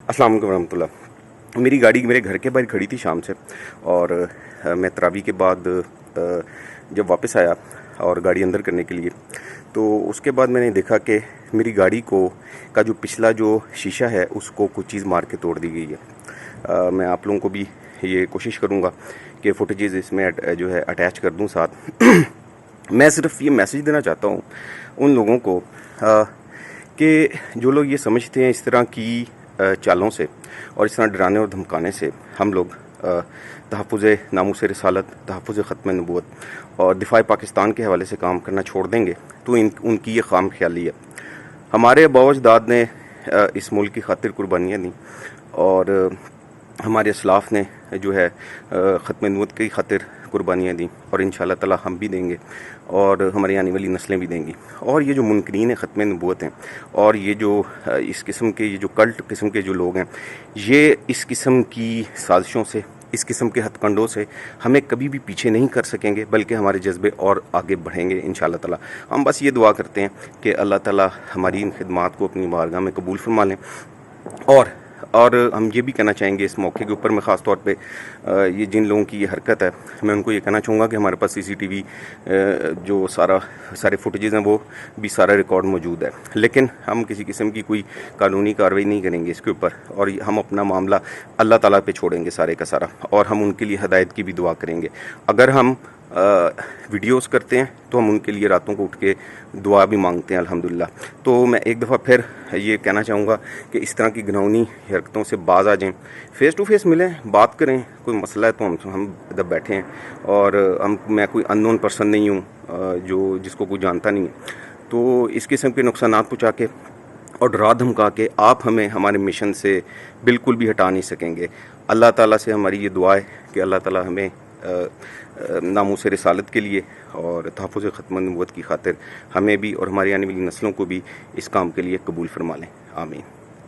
السلام علیکم ورحمۃ اللہ۔ میری گاڑی میرے گھر کے باہر کھڑی تھی شام سے، اور میں تراویح کے بعد جب واپس آیا اور گاڑی اندر کرنے کے لیے، تو اس کے بعد میں نے دیکھا کہ میری گاڑی کا جو پچھلا جو شیشہ ہے اس کو کچھ چیز مار کے توڑ دی گئی ہے۔ میں آپ لوگوں کو بھی یہ کوشش کروں گا کہ فوٹیجز اس میں جو ہے اٹیچ کر دوں ساتھ۔ میں صرف یہ میسیج دینا چاہتا ہوں ان لوگوں کو کہ جو لوگ یہ سمجھتے ہیں اس طرح کی چالوں سے اور اس طرح ڈرانے اور دھمکانے سے ہم لوگ تحفظ ناموس رسالت، تحفظ ختم نبوت اور دفاع پاکستان کے حوالے سے کام کرنا چھوڑ دیں گے، تو ان کی یہ خام خیالی ہے۔ ہمارے آباء و اجداد نے اس ملک کی خاطر قربانیاں دیں، اور ہمارے اسلاف نے جو ہے ختم نبوت کی خاطر قربانیاں دیں، اور انشاءاللہ تعالی ہم بھی دیں گے اور ہماری آنے والی نسلیں بھی دیں گی۔ اور یہ جو منکرین ختم نبوت ہیں اور یہ جو اس قسم کے یہ جو کلٹ قسم کے جو لوگ ہیں، یہ اس قسم کی سازشوں سے، اس قسم کے ہتھ کنڈوں سے ہمیں کبھی بھی پیچھے نہیں کر سکیں گے، بلکہ ہمارے جذبے اور آگے بڑھیں گے انشاءاللہ تعالی۔ ہم بس یہ دعا کرتے ہیں کہ اللہ تعالی ہماری ان خدمات کو اپنی بارگاہ میں قبول فرما لیں، اور ہم یہ بھی کہنا چاہیں گے اس موقع کے اوپر، میں خاص طور پہ یہ جن لوگوں کی یہ حرکت ہے، میں ان کو یہ کہنا چاہوں گا کہ ہمارے پاس سی سی ٹی وی جو سارے فوٹیجز ہیں وہ بھی سارا ریکارڈ موجود ہے، لیکن ہم کسی قسم کی کوئی قانونی کارروائی نہیں کریں گے اس کے اوپر، اور ہم اپنا معاملہ اللہ تعالیٰ پہ چھوڑیں گے سارے کا سارا، اور ہم ان کے لیے ہدایت کی بھی دعا کریں گے۔ اگر ہم ویڈیوز کرتے ہیں تو ہم ان کے لیے راتوں کو اٹھ کے دعا بھی مانگتے ہیں الحمدللہ۔ تو میں ایک دفعہ پھر یہ کہنا چاہوں گا کہ اس طرح کی گھناؤنی حرکتوں سے باز آ جائیں، فیس ٹو فیس ملیں، بات کریں، کوئی مسئلہ ہے تو ہم ادھر بیٹھے ہیں، اور میں کوئی ان نون پرسن نہیں ہوں جس کو کوئی جانتا نہیں ہے، تو اس قسم کے نقصانات پہنچا کے اور ڈرا دھمکا کے آپ ہمیں ہمارے مشن سے بالکل بھی ہٹا نہیں سکیں گے۔ اللہ تعالیٰ سے ہماری یہ دعا ہے کہ اللہ تعالیٰ ہمیں ناموس رسالت کے لیے اور تحفظ ختم نبوت کی خاطر ہمیں بھی اور ہماری آنے والی نسلوں کو بھی اس کام کے لیے قبول فرما لیں۔ آمین۔